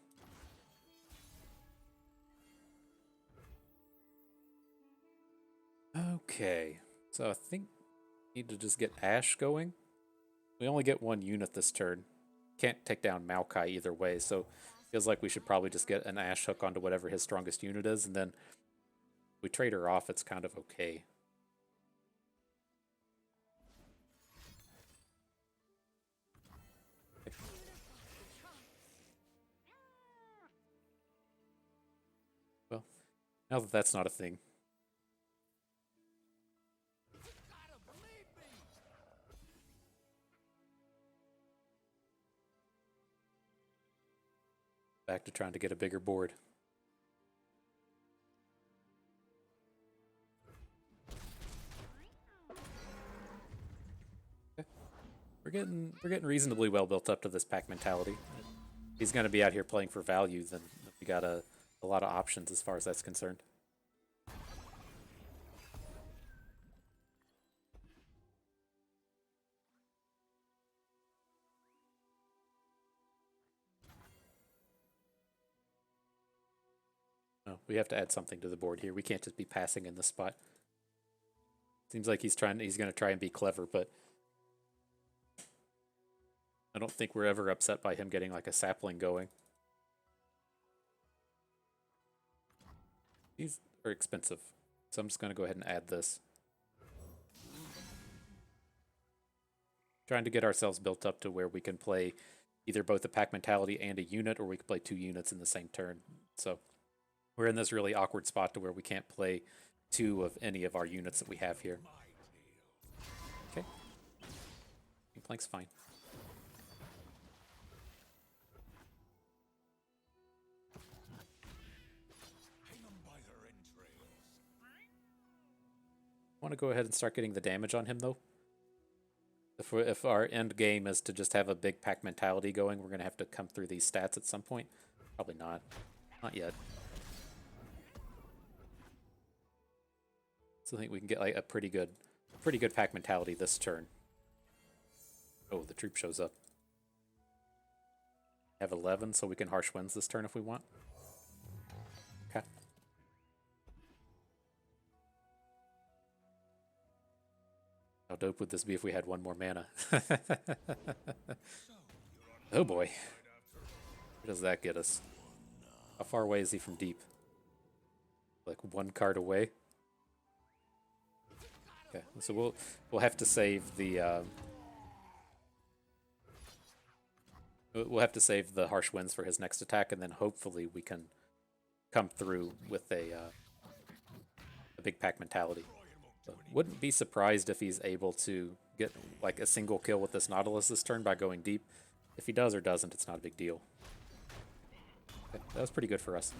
Okay, so I think we need to just get Ashe going. We only get one unit this turn. Can't take down Maokai either way, so feels like we should probably just get an Ashe hook onto whatever his strongest unit is, and then if we trade her off, it's kind of okay. Well, now that that's not a thing. Back to trying to get a bigger board. Okay. We're getting reasonably well built up to this pack mentality. If he's going to be out here playing for value, then we got a lot of options as far as that's concerned. No, we have to add something to the board here. We can't just be passing in this spot. Seems like he's going to try and be clever, but I don't think we're ever upset by him getting like a sapling going. These are expensive, so I'm just going to go ahead and add this. Trying to get ourselves built up to where we can play either both a pack mentality and a unit, or we can play 2 units in the same turn. So we're in this really awkward spot to where we can't play 2 of any of our units that we have here. Okay. Plank's fine. I want to go ahead and start getting the damage on him though. If our end game is to just have a big pack mentality going, we're going to have to come through these stats at some point. Probably not. Not yet. So I think we can get like a pretty good pack mentality this turn. Oh, the troop shows up. Have 11, so we can harsh winds this turn if we want. Okay. How dope would this be if we had 1 more mana? Oh boy. Where does that get us? How far away is he from deep? Like 1 card away? Okay, so we'll have to save the we'll have to save the harsh winds for his next attack, and then hopefully we can come through with a big pack mentality. So wouldn't be surprised if he's able to get like a single kill with this Nautilus this turn by going deep. If he does or doesn't, it's not a big deal. Okay, that was pretty good for us.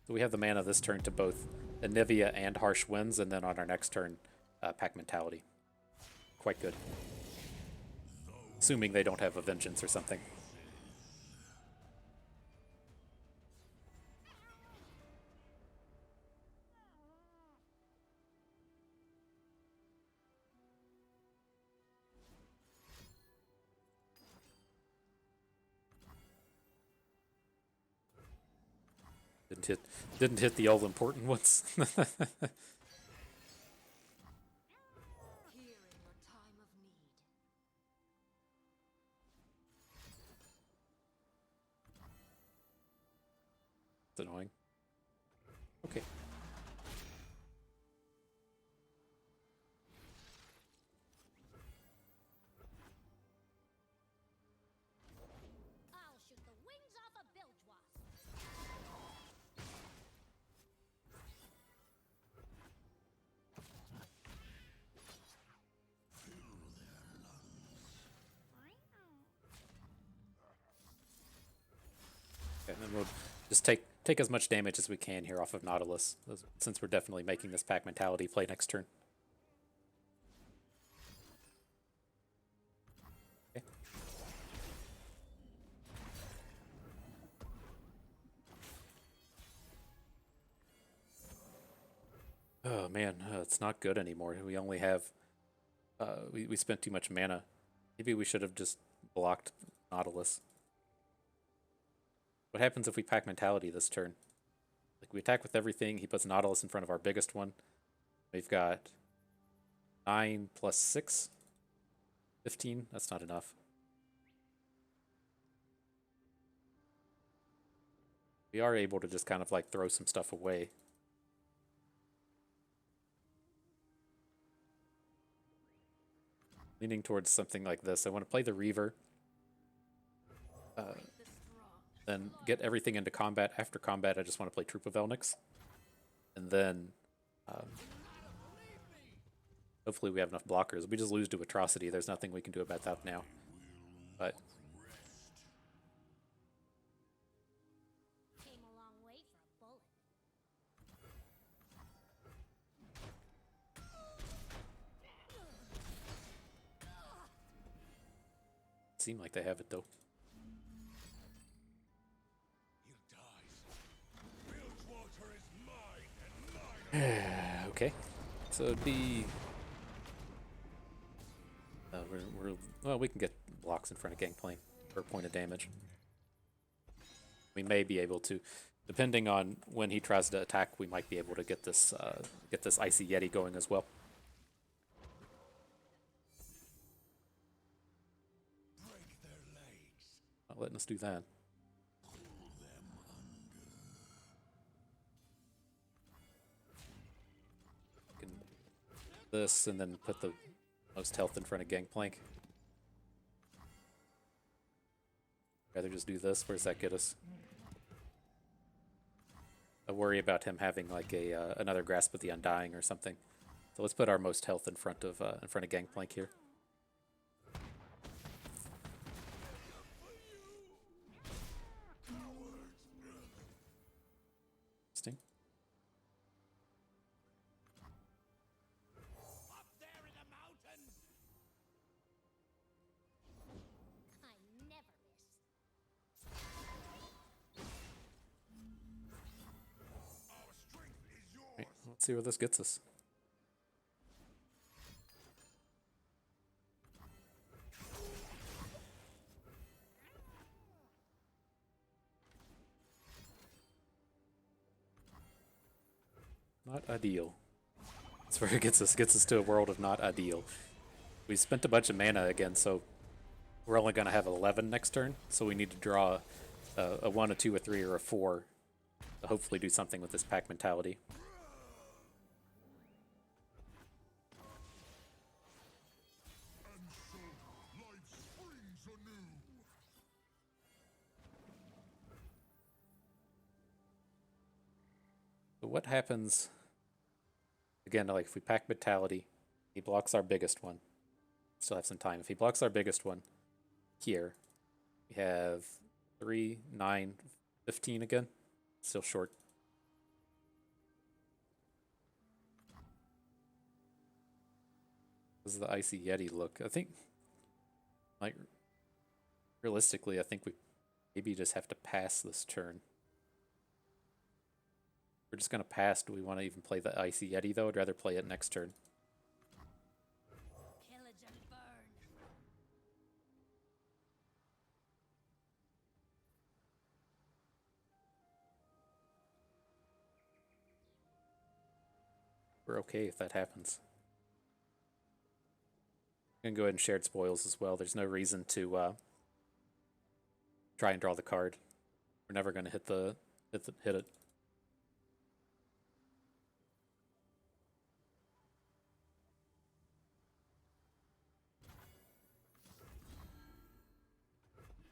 So we have the mana this turn to both Anivia and Harsh Winds, and then on our next turn, Pack Mentality. Quite good. Assuming they don't have a Vengeance or something. Didn't hit the all important ones. Here in your time of need. It's annoying. Okay. I'll shoot the wings off a bilge wasp. And then we'll just take as much damage as we can here off of Nautilus, since we're definitely making this Pack Mentality play next turn. Okay. Oh man, it's not good anymore. We only have we spent too much mana. Maybe we should have just blocked Nautilus. What happens if we Pack Mentality this turn? Like, we attack with everything, he puts Nautilus in front of our biggest one. We've got 9 plus 6. 15, that's not enough. We are able to just kind of like throw some stuff away. Leaning towards something like this. I want to play the Reaver. Then get everything into combat. After combat, I just want to play Troop of Elnuks. And then hopefully we have enough blockers. We just lose to Atrocity. There's nothing we can do about that now. But Came a long way for a bullet. seem like they have it though. Okay, so it'd be well, we can get blocks in front of Gangplank for a point of damage. We may be able to, depending on when he tries to attack, we might be able to get this Icy Yeti going as well. Not letting us do that. This and then put the most health in front of Gangplank. Rather just do this. Where does that get us? I worry about him having like a another Grasp of the Undying or something. So let's put our most health in front of Gangplank here. Interesting. I never miss. Right, let's see where this gets us. Not ideal. That's where it gets us to a world of not ideal. We spent a bunch of mana again, so we're only going to have 11 next turn, so we need to draw a 1, a 2, a 3, or a 4 to hopefully do something with this Pack Mentality. But what happens, again, like if we Pack Mentality, he blocks our biggest one. Still have some time. If he blocks our biggest one here, we have 3, 9, 15 again. Still short. does the Icy Yeti look? I think, like, realistically, I think we maybe just have to pass this turn. We're just going to pass. Do we want to even play the Icy Yeti, though? I'd rather play it next turn. Pillage and burn. We're okay if that happens. I'm going to go ahead and shared spoils as well. There's no reason to try and draw the card. We're never going to hit it.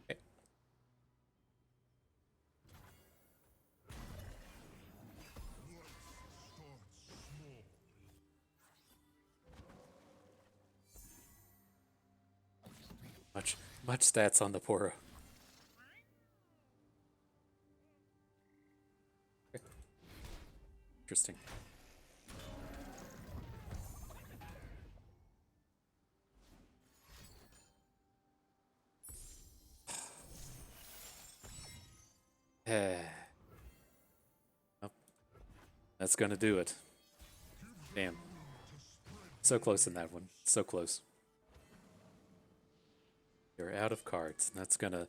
Okay. Much stats on the Poro. Okay. Interesting. Well, that's gonna do it. Damn. So close in that one. So close. You're out of cards. That's gonna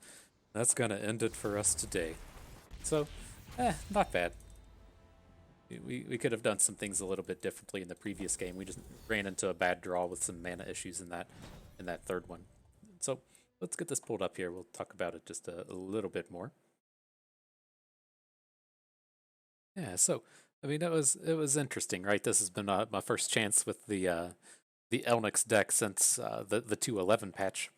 end it for us today. So, not bad. We could have done some things a little bit differently in the previous game. We just ran into a bad draw with some mana issues in that third one. So let's get this pulled up here. We'll talk about it just a little bit more. Yeah, so I mean it was interesting, right? This has been my first chance with the Elnuks deck since the 211 patch,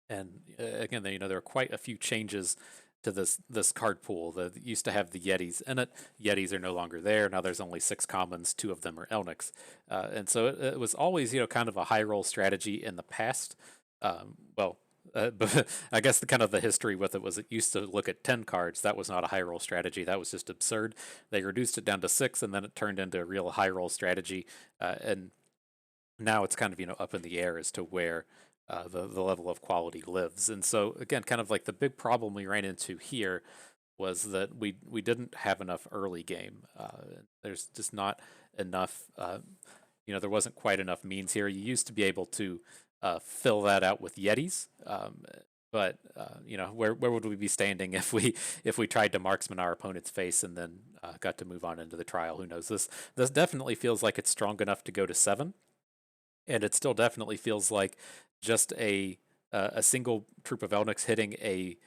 and again, there are quite a few changes to this card pool. That used to have the Yetis in it. Yetis are no longer there. Now there's only 6 commons. 2 of them are Elnuks, and so it was always kind of a high roll strategy in the past. Well, but I guess the history with it was it used to look at 10 cards. That was not a high roll strategy. That was just absurd. They reduced it down to 6, and then it turned into a real high roll strategy. And now it's kind of up in the air as to where the level of quality lives. And so again, kind of like the big problem we ran into here was that we didn't have enough early game. There's just not enough. There wasn't quite enough means here. You used to be able to fill that out with Yetis. But where would we be standing if we tried to marksman our opponent's face and then got to move on into the trial? Who knows? This definitely feels like it's strong enough to go to 7, and it still definitely feels like just a single troop of Elnuks hitting a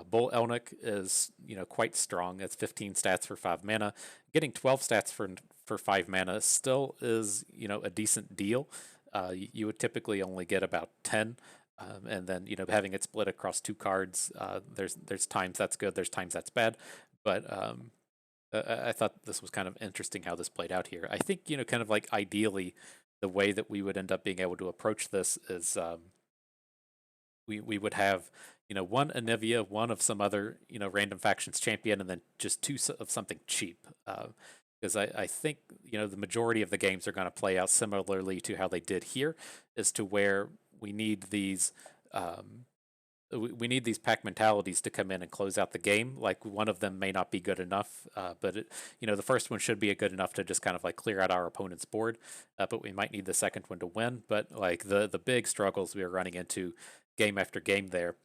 Bull Elnuk is quite strong. It's 15 stats for 5 mana. Getting 12 stats for 5 mana still is a decent deal. You would typically only get about 10. And then having it split across 2 cards, there's times that's good, there's times that's bad, but I thought this was kind of interesting how this played out here. I think kind of like ideally, the way that we would end up being able to approach this is we would have one Anivia, one of some other random factions champion, and then just 2 of something cheap. Because I think the majority of the games are going to play out similarly to how they did here, as to where we need these pack mentalities to come in and close out the game. Like one of them may not be good enough, but the first one should be good enough to just kind of like clear out our opponent's board. But we might need the second one to win. But like the big struggles we were running into game after game there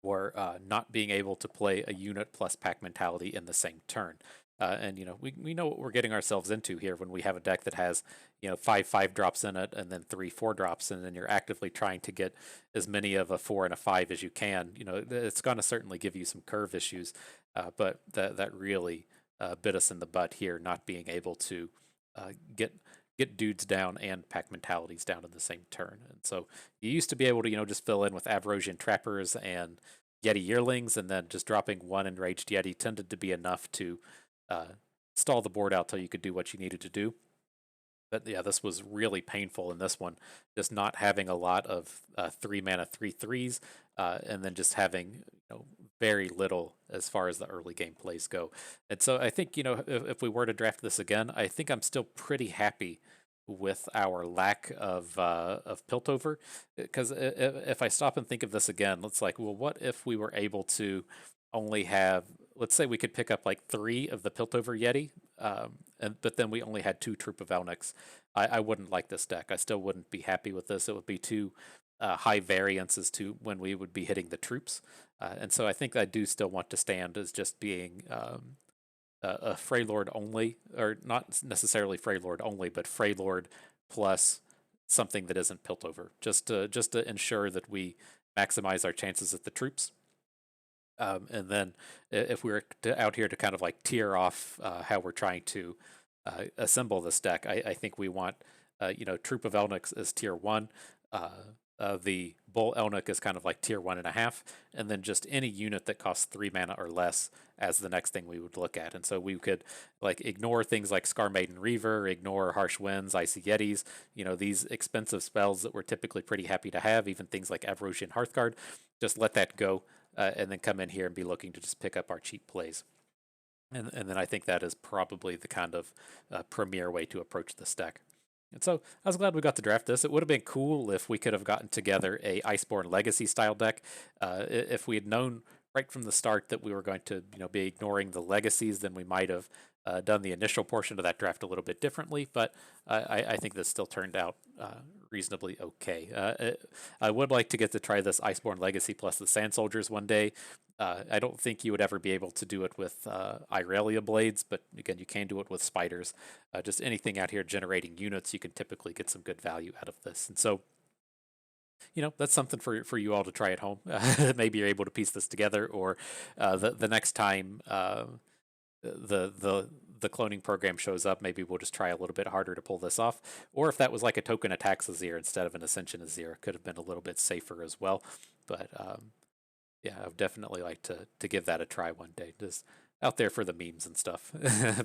were not being able to play a unit plus pack mentality in the same turn. And we know what we're getting ourselves into here when we have a deck that has 5 drops in it and then 3 4 drops, and then you're actively trying to get as many of a 4 and a 5 as you can. It's going to certainly give you some curve issues, but that really bit us in the butt here, not being able to get dudes down and pack mentalities down in the same turn. And so you used to be able to just fill in with Avarosian Trappers and Yeti Yearlings, and then just dropping 1 Enraged Yeti tended to be enough to stall the board out till you could do what you needed to do. But yeah, this was really painful in this one, just not having a lot of 3 mana 3/3s, and then just having very little as far as the early game plays go. And so I think if we were to draft this again, I think I'm still pretty happy with our lack of Piltover. Because if I stop and think of this again, it's like, well, what if we were able to only have, let's say we could pick up like 3 of the Piltover Yeti, but then we only had 2 Troop of Elnuks. I wouldn't like this deck. I still wouldn't be happy with this. It would be too high variance as to when we would be hitting the troops. And so I think I do still want to stand as just being a Freylord only, or not necessarily Freylord only, but Freylord plus something that isn't Piltover, just to ensure that we maximize our chances at the troops. And then if we were out here to kind of like tier off how we're trying to assemble this deck, I think we want Troop of Elnuks as tier 1. The Bull Elnuk is kind of like tier 1.5, and then just any unit that costs 3 mana or less as the next thing we would look at. And so we could like ignore things like Scar Maiden Reaver, ignore Harsh Winds, Icy Yetis, these expensive spells that we're typically pretty happy to have, even things like Avarosian Hearthguard. Just let that go, and then come in here and be looking to just pick up our cheap plays. And then I think that is probably the kind of premier way to approach this deck. And so I was glad we got to draft this. It would have been cool if we could have gotten together a Iceborne Legacy style deck. If we had known right from the start that we were going to be ignoring the legacies, then we might have done the initial portion of that draft a little bit differently. But I think this still turned out reasonably okay. I would like to get to try this Iceborne Legacy plus the Sand Soldiers one day. I don't think you would ever be able to do it with Irelia Blades, but again, you can do it with Spiders. Just anything out here generating units, you can typically get some good value out of this. And so, that's something for you all to try at home. Maybe you're able to piece this together, or the next time the cloning program shows up, maybe we'll just try a little bit harder to pull this off. Or if that was like a token attacks Azir instead of an Ascension Azir, it could have been a little bit safer as well. But yeah, I would definitely like to give that a try one day, just out there for the memes and stuff.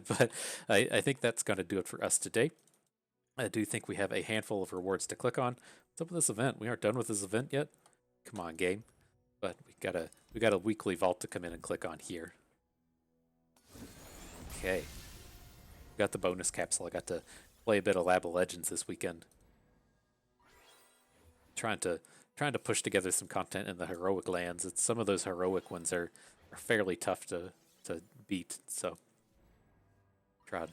But I think that's going to do it for us today. I do think we have a handful of rewards to click on. What's up with this event? We aren't done with this event yet. Come on, game. But we got a weekly vault to come in and click on here. Okay. Got the bonus capsule. I got to play a bit of Lab of Legends this weekend. Trying to push together some content in the heroic lands. Some of those heroic ones are fairly tough to beat, so try to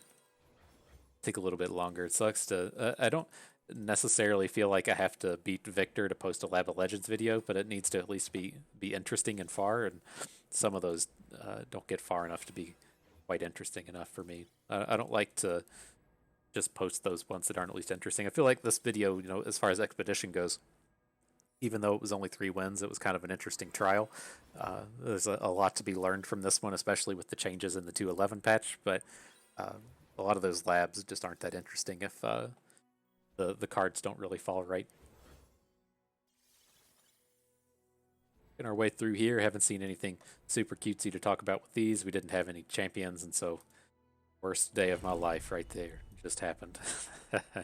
take a little bit longer. It sucks to I don't necessarily feel like I have to beat Victor to post a Lab of Legends video, but it needs to at least be interesting and far, and some of those don't get far enough to be quite interesting enough for me. I don't like to just post those ones that aren't at least interesting. I feel like this video, as far as Expedition goes, even though it was only 3 wins, it was kind of an interesting trial. There's a lot to be learned from this one, especially with the changes in the 2.11 patch, but a lot of those labs just aren't that interesting if the cards don't really fall right. In our way through here, haven't seen anything super cutesy to talk about with these. We didn't have any champions, and so worst day of my life right there just happened.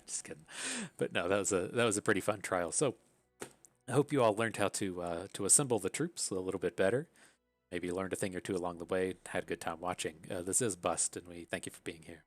Just kidding. But no, that was a pretty fun trial. So I hope you all learned how to assemble the troops a little bit better. Maybe learned a thing or two along the way. Had a good time watching. This is Bust, and we thank you for being here.